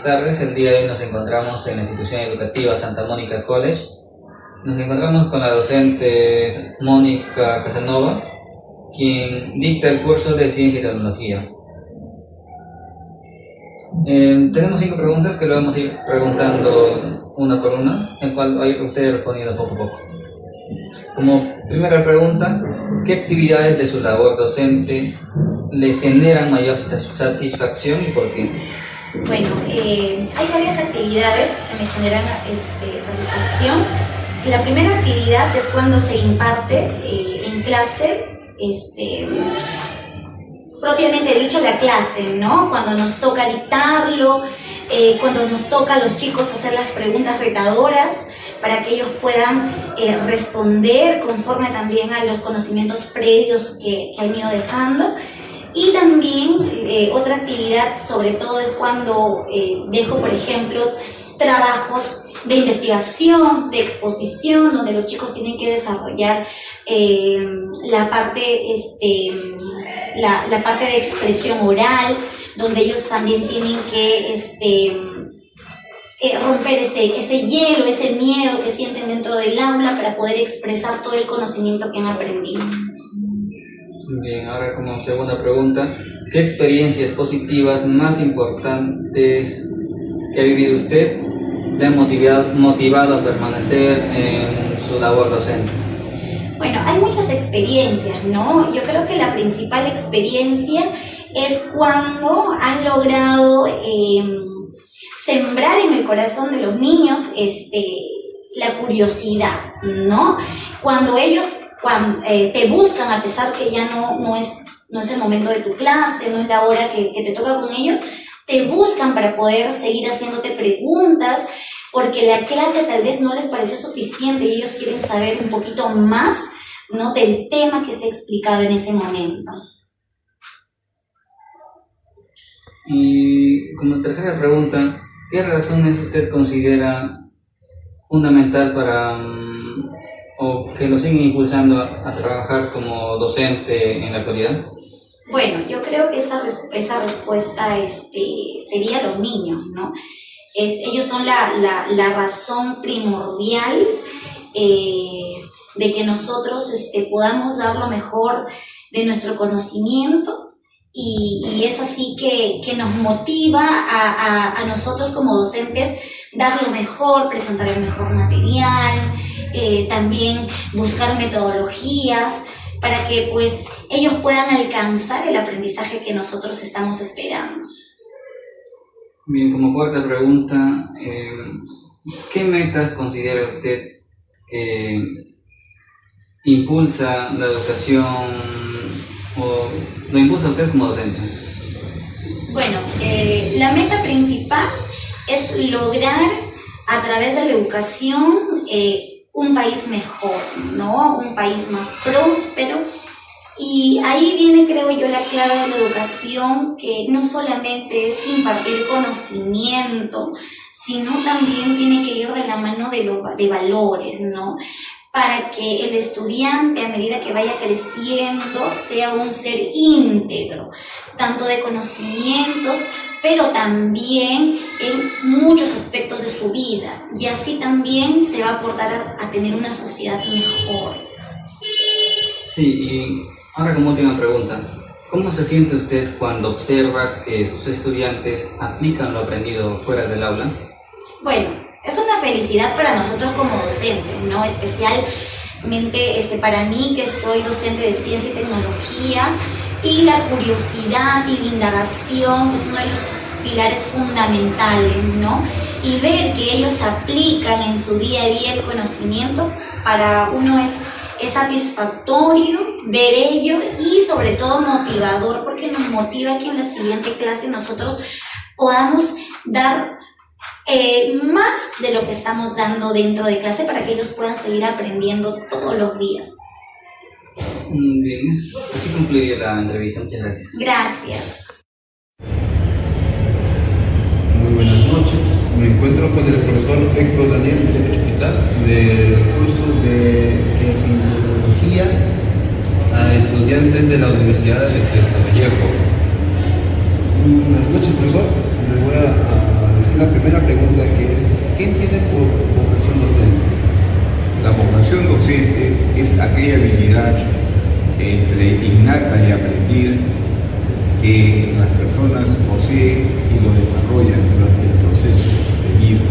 tardes. El día de hoy nos encontramos en la institución educativa Santa Mónica College. Nos encontramos con la docente Mónica Casanova, quien dicta el curso de Ciencia y Tecnología. Tenemos 5 preguntas que lo vamos a ir preguntando una por una, en cual va a ir usted respondiendo poco a poco. Como primera pregunta, ¿qué actividades de su labor docente le generan mayor satisfacción y por qué? Bueno, hay varias actividades que me generan satisfacción. La primera actividad es cuando se imparte en clase, propiamente dicho la clase, ¿no? Cuando nos toca dictarlo, cuando nos toca a los chicos hacer las preguntas retadoras para que ellos puedan responder conforme también a los conocimientos previos que han ido dejando. Y también otra actividad, sobre todo, es cuando dejo, por ejemplo, trabajos de investigación, de exposición, donde los chicos tienen que desarrollar la parte de expresión oral, donde ellos también tienen que romper ese hielo, ese miedo que sienten dentro del aula para poder expresar todo el conocimiento que han aprendido. Bien, ahora como segunda pregunta, ¿qué experiencias positivas más importantes que ha vivido usted le han motivado a permanecer en su labor docente? Bueno, hay muchas experiencias, ¿no? Yo creo que la principal experiencia es cuando han logrado sembrar en el corazón de los niños la curiosidad, ¿no? Cuando ellos te buscan, a pesar que ya no es el momento de tu clase, no es la hora que te toca con ellos, te buscan para poder seguir haciéndote preguntas, porque la clase tal vez no les pareció suficiente y ellos quieren saber un poquito más, ¿no?, del tema que se ha explicado en ese momento. Y como tercera pregunta, ¿qué razones usted considera fundamental para o que lo siguen impulsando a trabajar como docente en la actualidad? Bueno, yo creo que esa respuesta sería los niños, ¿no? Ellos son la razón primordial de que nosotros podamos dar lo mejor de nuestro conocimiento y es así que nos motiva a nosotros como docentes dar lo mejor, presentar el mejor material, también buscar metodologías para que pues ellos puedan alcanzar el aprendizaje que nosotros estamos esperando. Bien, como cuarta pregunta, ¿qué metas considera usted que impulsa la educación o lo impulsa usted como docente? Bueno, la meta principal es lograr a través de la educación un país mejor, ¿no? Un país más próspero. Y ahí viene, creo yo, la clave de la educación, que no solamente es impartir conocimiento, sino también tiene que ir de la mano de valores, ¿no? Para que el estudiante, a medida que vaya creciendo, sea un ser íntegro, tanto de conocimientos, pero también en muchos aspectos de su vida. Y así también se va a aportar a tener una sociedad mejor. Sí, y ahora como última pregunta, ¿cómo se siente usted cuando observa que sus estudiantes aplican lo aprendido fuera del aula? Bueno, es una felicidad para nosotros como docentes, ¿no? Especialmente para mí, que soy docente de Ciencia y Tecnología, y la curiosidad y la indagación es uno de los pilares fundamentales, ¿no? Y ver que ellos aplican en su día a día el conocimiento, para uno es satisfactorio ver ello y sobre todo motivador, porque nos motiva que en la siguiente clase nosotros podamos dar más de lo que estamos dando dentro de clase, para que ellos puedan seguir aprendiendo todos los días. Bien, así concluiría la entrevista. Muchas gracias. Gracias. Muy buenas noches. Me encuentro con el profesor Héctor Daniel Hospital del curso de Epidemiología a estudiantes de la Universidad de César Vallejo. Buenas noches, profesor. Me voy a decir hacer la primera pregunta, que es, ¿qué entiende por vocación docente? La vocación docente es aquella habilidad entre innata y aprendida que las personas poseen y lo desarrollan durante el proceso de vida.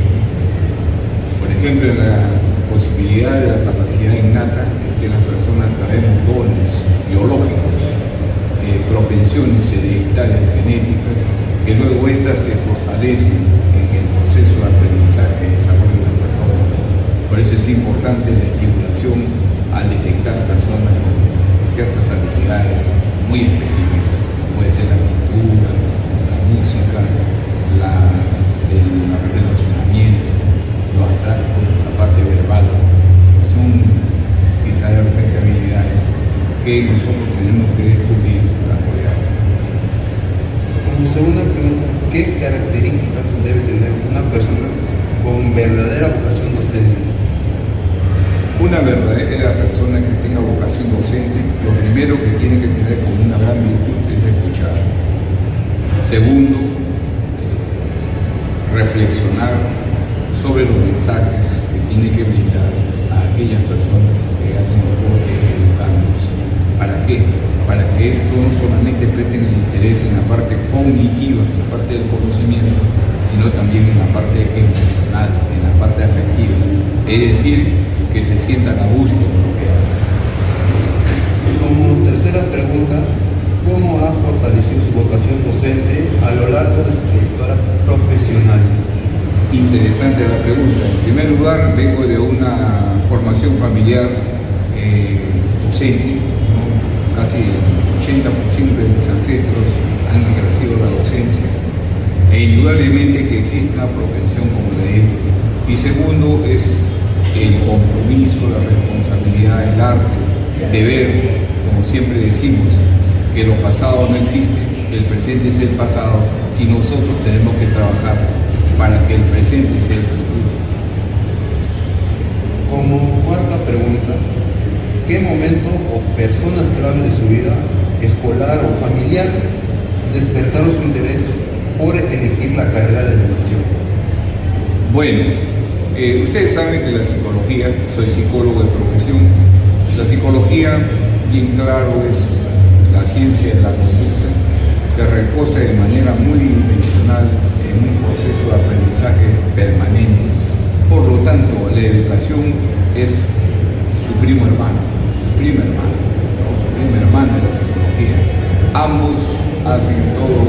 Por ejemplo, la posibilidad de la capacidad innata es que las personas traemos dones biológicos, propensiones hereditarias genéticas, que luego estas se fortalecen en el proceso de aprendizaje y desarrollo de las personas. Por eso es importante la estimulación al detectar personas con ciertas habilidades muy específicas. Puede ser la pintura, la música, el relacionamiento, lo abstracto, la parte verbal. Son quizás de repente habilidades que nosotros tenemos que descubrir para poder. Como segunda pregunta, ¿qué características debe tener una persona con verdadera vocación docente? Una verdadera persona que tenga vocación docente, lo primero que tiene que tener como una gran virtud es escuchar. Segundo, reflexionar sobre los mensajes que tiene que brindar a aquellas personas que hacen el rol de educarnos. ¿Para qué? Para que esto no solamente preste el interés en la parte cognitiva, en la parte del conocimiento, sino también en la parte emocional, en la parte afectiva. Es decir, que se sientan a gusto con lo que hacen. Como tercera pregunta, ¿cómo ha fortalecido su vocación docente a lo largo de su trayectoria profesional? Interesante la pregunta. En primer lugar, vengo de una formación familiar docente, ¿no? Casi el 80% de mis ancestros han ejercido la docencia. E indudablemente que existe una propensión, como le digo. Y segundo es el compromiso, la responsabilidad, el arte de ver, como siempre decimos, que lo pasado no existe, el presente es el pasado y nosotros tenemos que trabajar para que el presente sea el futuro. Como cuarta pregunta, ¿qué momento o personas clave de su vida, escolar o familiar, despertaron su interés por elegir la carrera de educación? Bueno, ustedes saben que la psicología, soy psicólogo de profesión, la psicología, bien claro, es la ciencia de la conducta que reposa de manera muy intencional en un proceso de aprendizaje permanente. Por lo tanto, la educación es su primo hermano, su prima hermana, ¿no? Su prima hermana de la psicología. Ambos hacen todo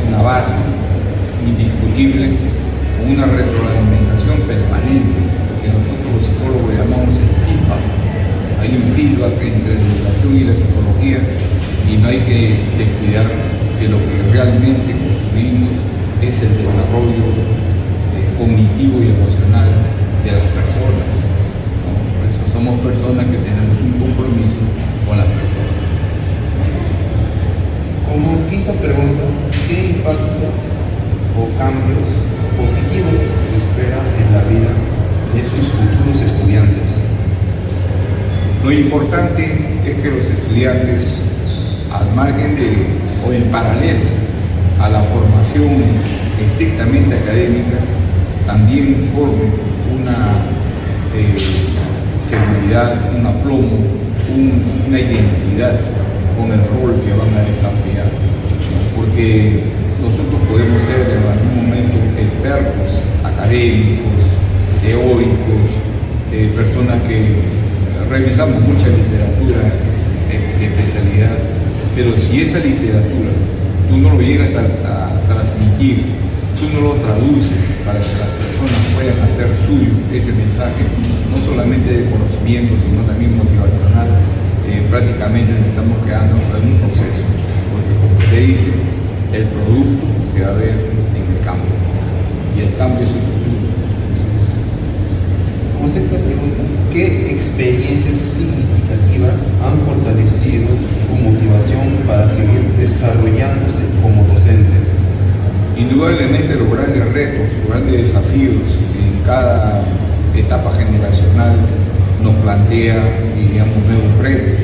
una base indiscutible, una retroalimentación permanente que nosotros los psicólogos llamamos el feedback. Hay un feedback entre la educación y la psicología y no hay que descuidar que lo que realmente construimos es el desarrollo cognitivo y emocional de las personas, ¿no? Por eso somos personas que tenemos un compromiso con las personas. Como quinta pregunta, ¿qué impacto o cambios positivos espera en la vida de sus futuros estudiantes? Lo importante es que los estudiantes, al margen o en paralelo a la formación estrictamente académica, también formen una seguridad, un aplomo, una identidad con el rol que van a desarrollar. Porque nosotros podemos ser en algún momento expertos, académicos, teóricos, personas que revisamos mucha literatura de especialidad, pero si esa literatura tú no lo llegas a transmitir, tú no lo traduces para que las personas puedan hacer suyo ese mensaje, no solamente de conocimiento, sino también motivacional, prácticamente nos estamos quedando en un proceso, porque como usted dice, el producto se va a ver en el cambio, y el cambio es el futuro. Como sexta pregunta, ¿qué experiencias significativas han fortalecido su motivación para seguir desarrollándose como docente? Indudablemente los grandes retos, los grandes desafíos en cada etapa generacional nos plantea, diríamos, nuevos retos.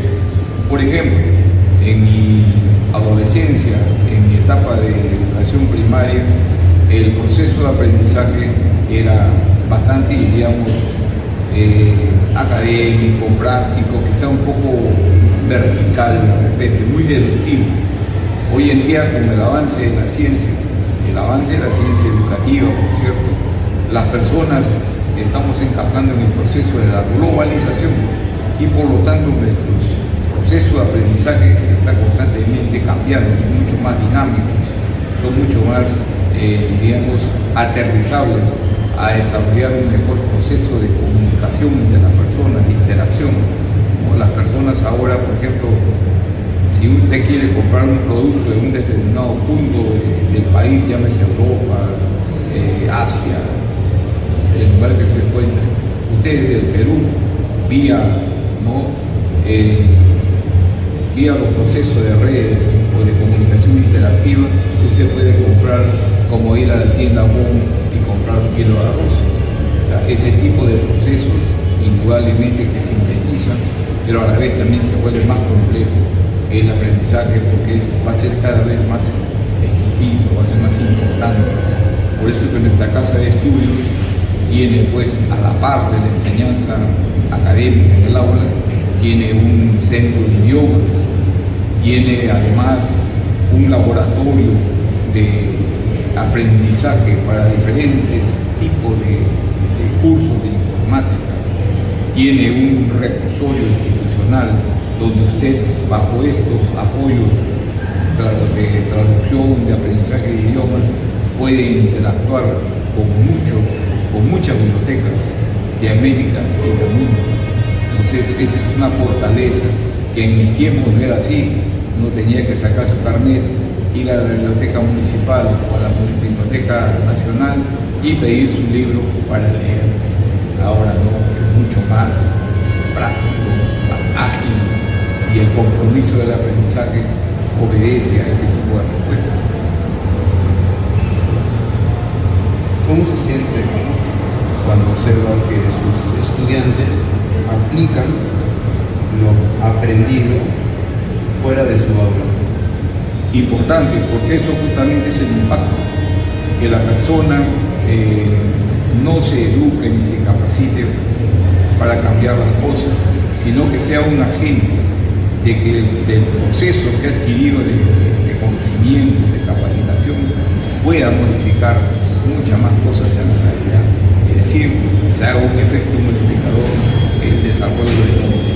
Por ejemplo, en mi adolescencia, en mi etapa de educación primaria, el proceso de aprendizaje era bastante, diríamos, académico, práctico, quizá un poco vertical de repente, muy deductivo. Hoy en día, con el avance de la ciencia educativa, por cierto, las personas estamos encajando en el proceso de la globalización y por lo tanto nuestros procesos de aprendizaje están constantemente cambiando, son mucho más dinámicos, son mucho más, diríamos, aterrizables a desarrollar un mejor proceso de comunicación entre las personas, de interacción. ¿No? Las personas ahora, por ejemplo, si usted quiere comprar un producto de un determinado punto del país, llámese Europa, Asia, el lugar que se encuentre, usted desde el Perú, vía, ¿no? Vía los procesos de redes o de comunicación interactiva, usted puede comprar, como ir a la tienda Bon y comprar un kilo de arroz. O sea, ese tipo de procesos indudablemente que sintetizan, pero a la vez también se vuelve más complejo el aprendizaje porque va a ser cada vez más exquisito, va a ser más importante. Por eso que nuestra casa de estudios tiene, pues, a la par de la enseñanza académica en el aula, tiene un centro de idiomas, tiene además un laboratorio de aprendizaje para diferentes tipos de cursos de informática, tiene un recursorio institucional donde usted, bajo estos apoyos de traducción, de aprendizaje de idiomas, puede interactuar con muchas bibliotecas de América y del mundo. Entonces, esa es una fortaleza que en mis tiempos no era así. Uno tenía que sacar su carnet, ir a la biblioteca municipal o a la biblioteca nacional y pedir su libro para leer. Ahora no, es mucho más práctico, más ágil, y el compromiso del aprendizaje obedece a ese tipo de respuestas. ¿Cómo se siente cuando observa que sus estudiantes aplican lo aprendido fuera de su aula? Importante, porque eso justamente es el impacto, que la persona no se eduque ni se capacite para cambiar las cosas, sino que sea un agente de que del proceso que ha adquirido de conocimiento, de capacitación, pueda modificar muchas más cosas en la realidad. Es decir, se haga un efecto multiplicador en el desarrollo del mundo.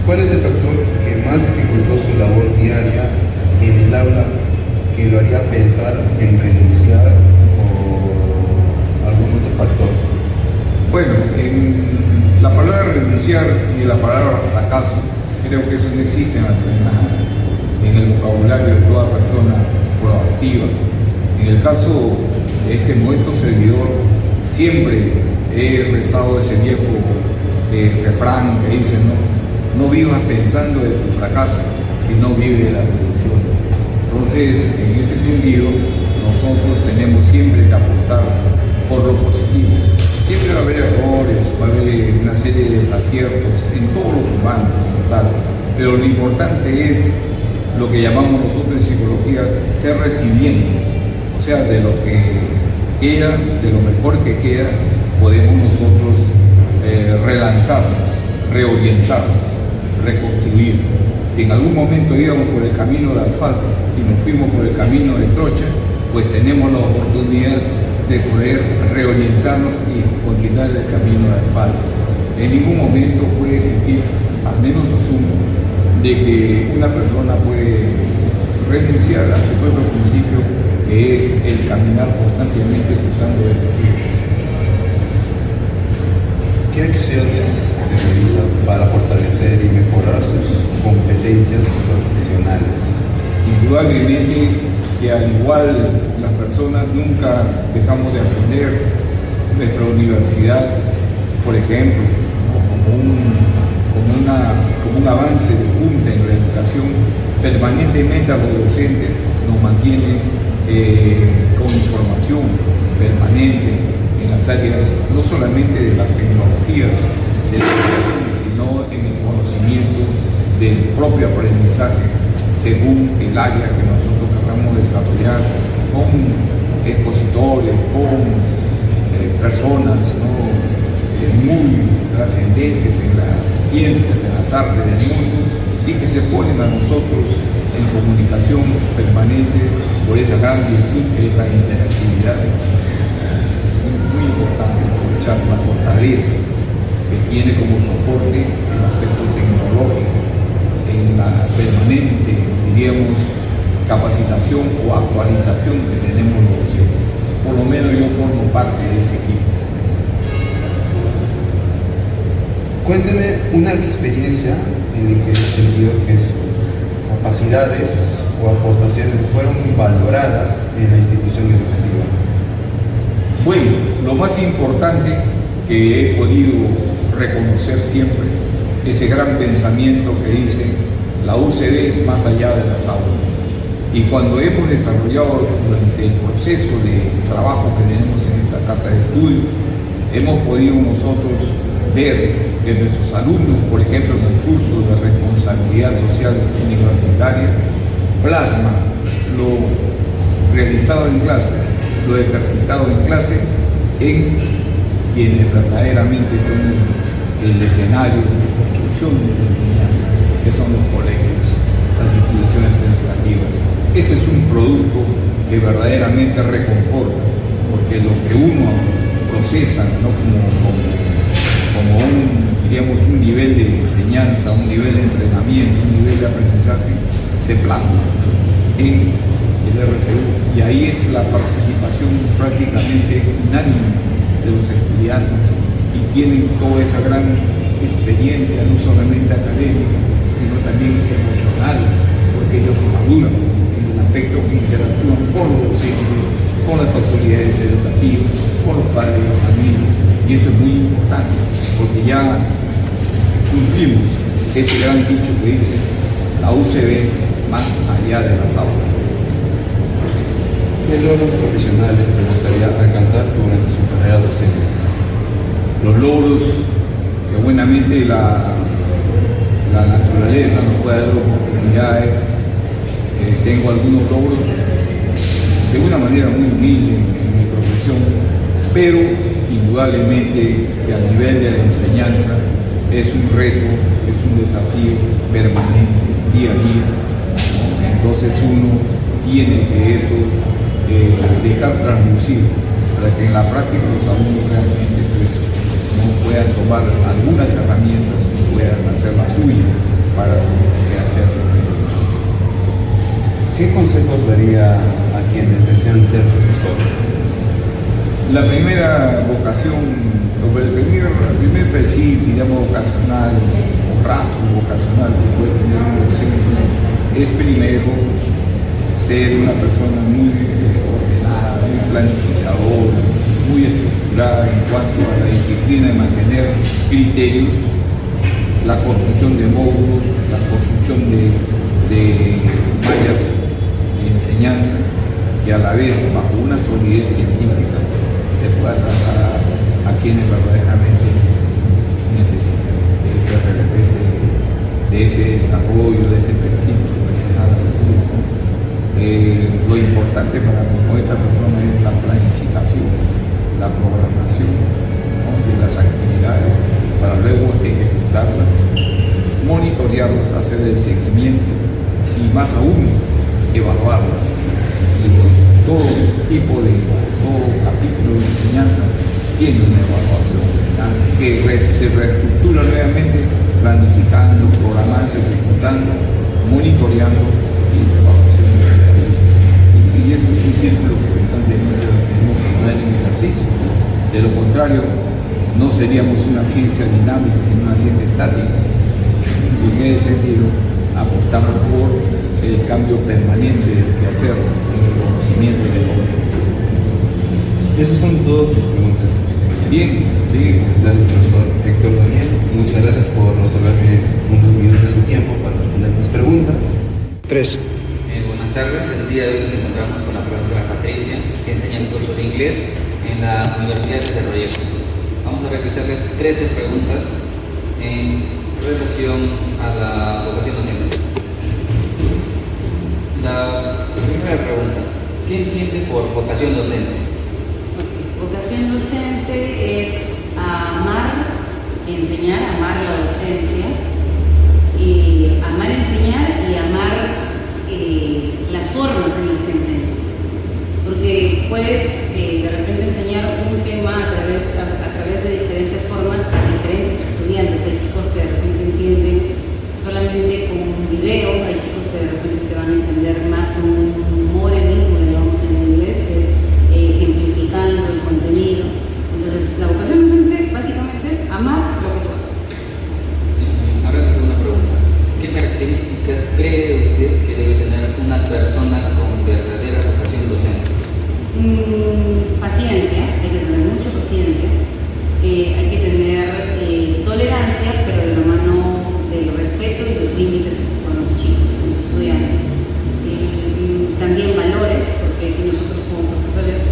¿Cuál es el factor que más dificultó su labor diaria en el aula que lo haría pensar en renunciar o algún otro factor? Bueno, en la palabra renunciar y la palabra fracaso, creo que eso no existe en el vocabulario de toda persona proactiva. En el caso de este modesto servidor, siempre he rezado ese viejo refrán que dice, no vivas pensando de tu fracaso, sino vive de las soluciones. Entonces, en ese sentido, nosotros tenemos siempre que apostar por lo positivo. Siempre va a haber errores, va a haber una serie de desaciertos en todos los humanos, como tal, pero lo importante es lo que llamamos nosotros en psicología ser resiliente, o sea, de lo que queda, de lo mejor que queda, podemos nosotros relanzarnos, reorientarnos, reconstruir. Si en algún momento íbamos por el camino de asfalto y nos fuimos por el camino de trocha, pues tenemos la oportunidad de poder reorientarnos y continuar el camino de asfalto. En ningún momento puede existir, al menos asumo, de que una persona puede renunciar a su propio principio, que es el caminar constantemente cruzando esos ríos. ¿Qué acciones se realizan para fortalecer y mejorar sus competencias profesionales? Indudablemente que al igual las personas nunca dejamos de aprender. Nuestra universidad, por ejemplo, ¿no? como un avance de punta en la educación, permanentemente a los docentes nos mantiene con información permanente en las áreas no solamente de las tecnologías de la educación, sino en el conocimiento del propio aprendizaje según el área que nosotros queramos desarrollar con expositores, con personas, ¿no? Muy trascendentes en las ciencias, en las artes del mundo, y que se ponen a nosotros en comunicación permanente por esa gran virtud que es la interactividad. Es muy importante aprovechar la fortaleza que tiene como soporte el aspecto tecnológico en la permanente, diríamos, capacitación o actualización que tenemos los docentes. Por lo menos yo formo parte de ese equipo. Cuénteme una experiencia en la que he sentido que sus capacidades o aportaciones fueron valoradas en la institución educativa. Bueno, lo más importante que he podido reconocer siempre, ese gran pensamiento que dice la UCB más allá de las aulas. Y cuando hemos desarrollado durante el proceso de trabajo que tenemos en esta casa de estudios, hemos podido nosotros ver que nuestros alumnos, por ejemplo, en el curso de responsabilidad social universitaria, plasma lo realizado en clase, lo ejercitado en clase, en quienes verdaderamente son el escenario de construcción de la enseñanza, que son los colegios, las instituciones educativas. Ese es un producto que verdaderamente reconforta, porque lo que uno procesa, ¿no? como un nivel de enseñanza, un nivel de entrenamiento, un nivel de aprendizaje, se plasma en el RCU. Y ahí es la participación prácticamente unánime de los estudiantes y tienen toda esa gran experiencia, no solamente académica, sino también emocional, porque ellos maduran en el aspecto que interactúan con los docentes, con las autoridades educativas, con los padres de la familia, y eso es muy importante, porque ya cumplimos ese gran dicho que dice la UCB más allá de las aulas. ¿Qué logros profesionales te gustaría alcanzar durante su carrera docente? Los logros que buenamente la naturaleza nos puede dar oportunidades. Tengo algunos logros de una manera muy humilde en mi profesión, pero indudablemente que a nivel de la enseñanza es un reto, es un desafío permanente, día a día. Entonces uno tiene que eso dejar traslucir para que en la práctica los alumnos realmente no puedan tomar algunas herramientas y puedan hacer la suya para su quehacer profesional. ¿Qué consejos daría a quienes desean ser profesor? La primera vocación, el primer perfil, digamos, vocacional o rasgo vocacional que puede tener un docente es primero ser una persona muy ordenada, muy planificadora, muy estructurada en cuanto a la disciplina de mantener criterios, la construcción de módulos, la construcción de mallas de enseñanza, que a la vez bajo una solidez científica se pueda trasladar a quienes verdaderamente necesitan de ese desarrollo, de ese perfil profesional a futuro. Lo importante para mí como esta persona es la planificación, la programación, ¿no?, de las actividades para luego ejecutarlas, monitorearlas, hacer el seguimiento y más aún evaluarlas. Y todo capítulo de enseñanza tiene una evaluación que se reestructura nuevamente planificando, programando, ejecutando, monitoreando y evaluación. Y este es un círculo que constantemente tenemos que poner en ejercicio. De lo contrario, no seríamos una ciencia dinámica, sino una ciencia estática. Y en ese sentido, apostamos por el cambio permanente del quehacer en el conocimiento del hombre. Esas son todas mis preguntas. Bien, sí. Gracias, profesor Héctor Daniel. Muchas gracias por otorgarme unos minutos de su tiempo para responder mis preguntas. 3. Buenas tardes, el día de hoy nos encontramos con la profesora Patricia, que enseña el curso de inglés en la Universidad de Desarrollo. Vamos a realizarle 13 preguntas en relación a la vocación docente. La primera pregunta: ¿qué entiende por vocación docente? Ok, vocación docente es amar, enseñar, amar la docencia, y amar enseñar y amar las formas en las que enseñas. Porque puedes de repente enseñar un tema a través de diferentes formas a diferentes estudiantes. Hay chicos que de repente entienden solamente con un video, hay chicos que de repente te van a entender más con un modeling, como le llamamos en inglés, que es ejemplificando el contenido. Entonces, la vocación docente básicamente es amar lo que tú haces. Sí, ahora les hago una pregunta. ¿Qué características cree usted que debe tener una persona con verdadera vocación docente? Paciencia, hay que tener mucha paciencia, hay que tener tolerancia, pero de la mano del respeto y los límites con los chicos, con los estudiantes. También valores, porque si nosotros como profesores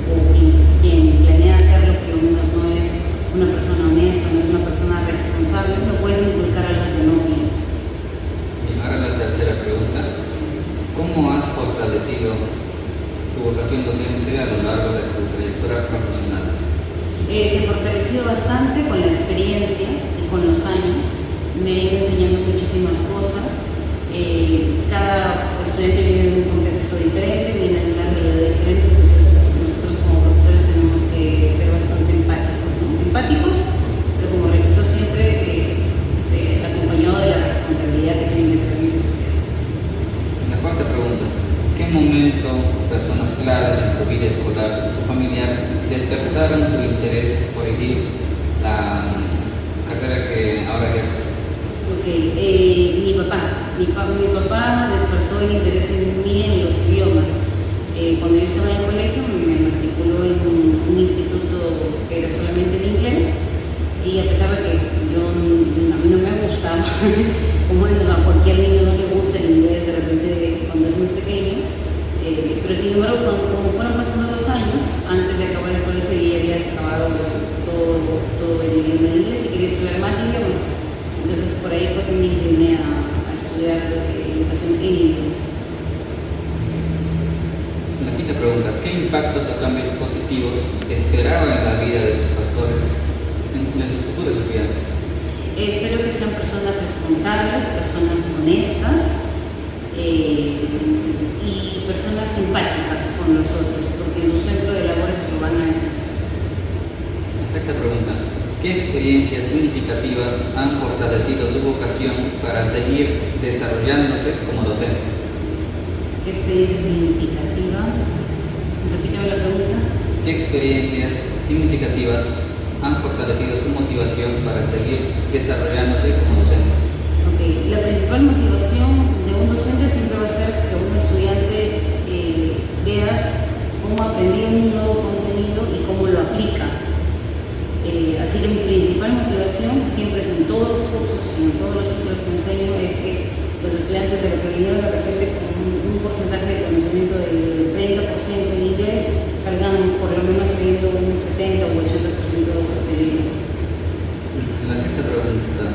o quien planea hacerlo, por lo menos no es una persona honesta, no es una persona responsable, no puedes inculcar algo que no tienes. Y ahora la tercera pregunta. ¿Cómo has fortalecido tu vocación docente a lo largo de tu trayectoria profesional? Se ha fortalecido bastante con la experiencia y con los años. Me he ido enseñando muchísimas cosas. Cada estudiante viene de un contexto diferente, viene de una realidad diferente, entonces nosotros como profesores tenemos que ser bastante empáticos, ¿no? Empáticos, pero como repito siempre, acompañado de la responsabilidad que tienen que tener mis estudiantes. La cuarta pregunta. ¿Qué momento, personas claras en tu vida escolar o familiar despertaron tu interés por elegir la carrera que ahora ejerces? Ok, mi papá despertó el interés en mí en los idiomas. Cuando yo estaba en el colegio me matriculó en un instituto que era solamente en inglés, y a pesar de que a mí no me gustaba, como a cualquier niño no le gusta el inglés de repente cuando es muy pequeño, pero sin embargo como fueron pasando los años, antes de acabar el colegio yo ya había acabado todo el idioma en inglés y quería estudiar más idiomas. Entonces por ahí fue que me incliné a estudiar educación en inglés. La quinta pregunta. ¿Qué impactos o cambios positivos esperaba en la vida de sus futuros estudiantes? Espero que sean personas responsables, personas honestas y personas simpáticas con nosotros, porque en su centro de labores lo van a necesitar. La sexta pregunta. ¿Qué experiencias significativas han fortalecido su vocación para seguir desarrollándose como docente? ¿Qué experiencia significativa? Repítame la pregunta. ¿Qué experiencias significativas han fortalecido su motivación para seguir desarrollándose como docente? Ok, la principal motivación de un docente siempre va a ser que un estudiante veas cómo aprendió un nuevo contenido y cómo lo aplica. Así que mi principal motivación siempre es en todos los cursos y en todos los ciclos que enseño es que los estudiantes de lo que vinieron de repente con un porcentaje de conocimiento del 30% en inglés salgan por lo menos sabiendo un 70 o 80% de contenido. La sexta pregunta.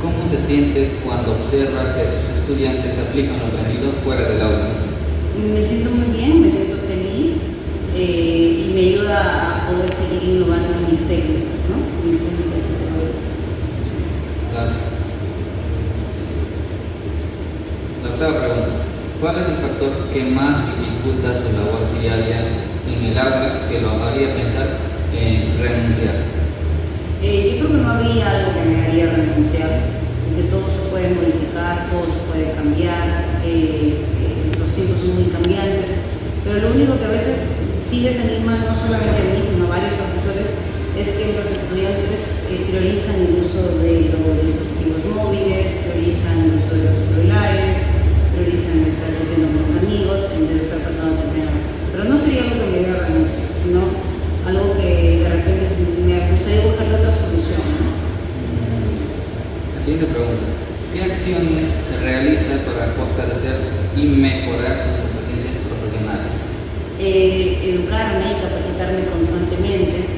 ¿Cómo se siente cuando observa que sus estudiantes aplican lo aprendido fuera del aula? Me siento muy bien, me siento feliz y me ayuda a poder seguir innovando en mis técnicas, ¿no? Mis técnicas metodológicas. La octava pregunta. ¿Cuál es el factor que más dificulta su labor diaria en el aula que lo haría pensar en renunciar? Yo creo que no habría algo que me haría renunciar, porque todo se puede modificar, todo se puede cambiar, los tiempos son muy cambiantes, pero lo único que a veces sí desanima, no solamente a mí, sino a varios profesores, es que los estudiantes priorizan el uso de los dispositivos móviles, priorizan el uso de los celulares, priorizan estar saliendo con los amigos en vez de estar pasando tiempo en la casa. Pero no sería algo que me diera renuncia, sino algo que de repente me gustaría buscarle otra solución, ¿no? La siguiente pregunta. ¿Qué acciones realiza para fortalecer y mejorar sus competencias profesionales? Educarme y capacitarme constantemente.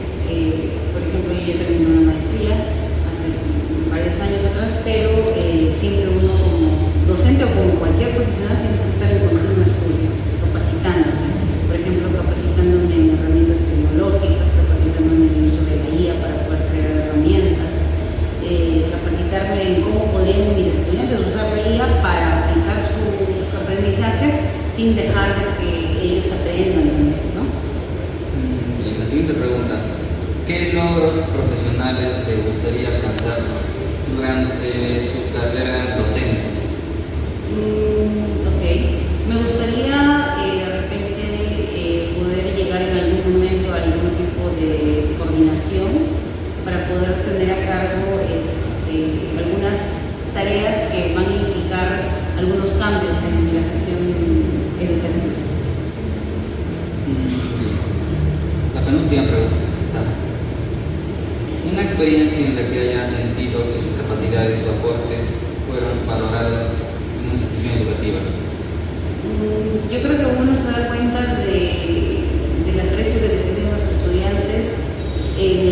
Por ejemplo, yo ya terminé una maestría hace varios años atrás, pero siempre uno como docente o como cualquier profesional tienes que estar en continuo estudio, capacitándote. sin dejar de que ellos aprendan también, ¿no? Y la siguiente pregunta, ¿qué logros profesionales te gustaría alcanzar durante su carrera docente? Ok, me gustaría de repente poder llegar en algún momento a algún tipo de coordinación para poder tener a cargo algunas tareas que van a implicar algunos cambios en la gestión educativa. La penúltima pregunta. Una experiencia en la que haya sentido que sus capacidades o aportes fueron valorados en una institución educativa. Yo creo que uno se da cuenta del aprecio que te tienen los estudiantes,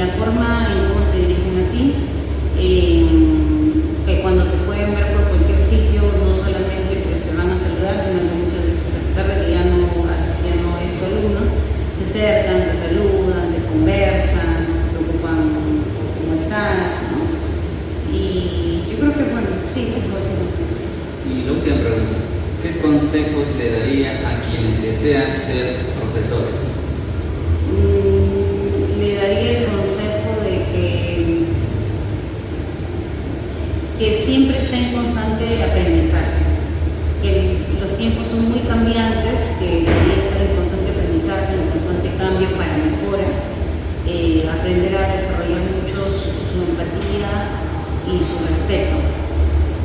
la forma en cómo se dirigen a ti, que cuando te pueden ver por cualquier sitio, no solamente pues, te van a saludar, sino que muchas veces, a pesar de que ya no es tu alumno, se acercan, te saludan, te conversan, se preocupan cómo estás, ¿no? Y yo creo que, bueno, sí, eso va a ser. Y la última pregunta, ¿qué consejos le daría a quienes desean ser profesores? Le daría el consejo de que siempre esté en constante aprendizaje, que los tiempos son muy cambiantes, que debería estar en constante aprendizaje, en constante cambio para mejora, aprender a desarrollar mucho su empatía y su respeto.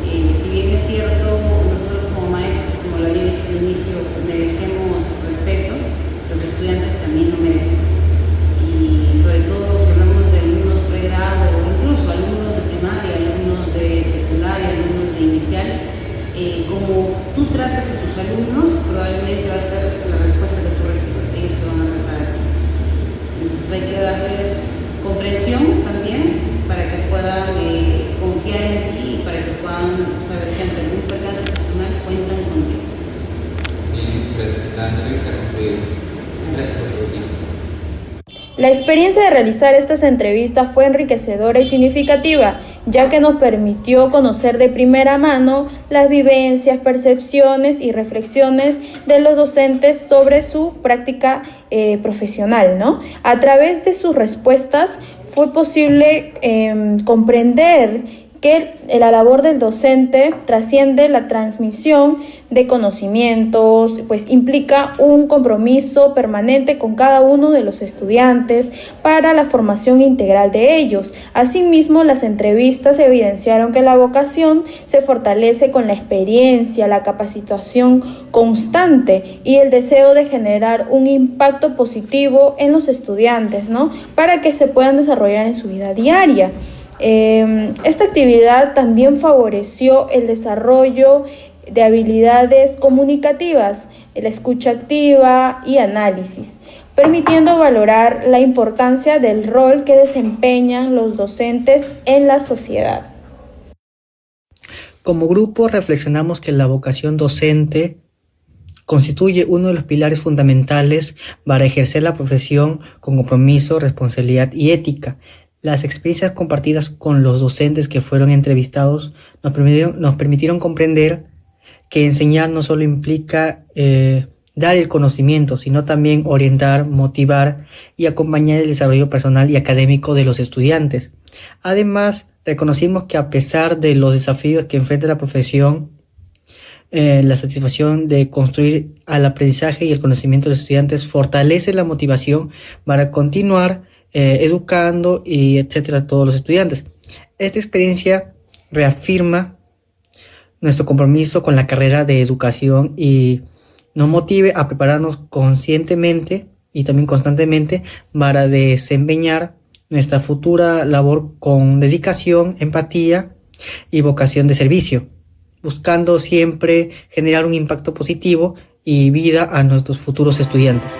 Si bien es cierto, nosotros como maestros, como lo había dicho al inicio, merecemos respeto, los estudiantes también lo merecen. Y sobre todo si hablamos de alumnos pregrado o incluso alumnos de primaria, alumnos de secundaria, alumnos de inicial, como tú trates a tus alumnos, probablemente va a ser la respuesta que tú recibas, ellos se van a tratar a ti. Entonces hay que darles comprensión también para que puedan confiar en ti y para que puedan saber que ante algún percance personal cuentan contigo. Bien, gracias. La entrevista concluida. Gracias por su tiempo. La experiencia de realizar estas entrevistas fue enriquecedora y significativa, ya que nos permitió conocer de primera mano las vivencias, percepciones y reflexiones de los docentes sobre su práctica profesional, ¿no? A través de sus respuestas fue posible comprender que la labor del docente trasciende la transmisión de conocimientos, pues implica un compromiso permanente con cada uno de los estudiantes para la formación integral de ellos. Asimismo, las entrevistas evidenciaron que la vocación se fortalece con la experiencia, la capacitación constante y el deseo de generar un impacto positivo en los estudiantes, ¿no? Para que se puedan desarrollar en su vida diaria. Esta actividad también favoreció el desarrollo de habilidades comunicativas, la escucha activa y análisis, permitiendo valorar la importancia del rol que desempeñan los docentes en la sociedad. Como grupo reflexionamos que la vocación docente constituye uno de los pilares fundamentales para ejercer la profesión con compromiso, responsabilidad y ética. Las experiencias compartidas con los docentes que fueron entrevistados nos permitieron comprender que enseñar no solo implica dar el conocimiento, sino también orientar, motivar y acompañar el desarrollo personal y académico de los estudiantes. Además, reconocimos que a pesar de los desafíos que enfrenta la profesión, la satisfacción de construir al aprendizaje y el conocimiento de los estudiantes fortalece la motivación para continuar educando y etcétera a todos los estudiantes. Esta experiencia reafirma nuestro compromiso con la carrera de educación y nos motive a prepararnos conscientemente y también constantemente para desempeñar nuestra futura labor con dedicación, empatía y vocación de servicio, buscando siempre generar un impacto positivo y vida a nuestros futuros estudiantes.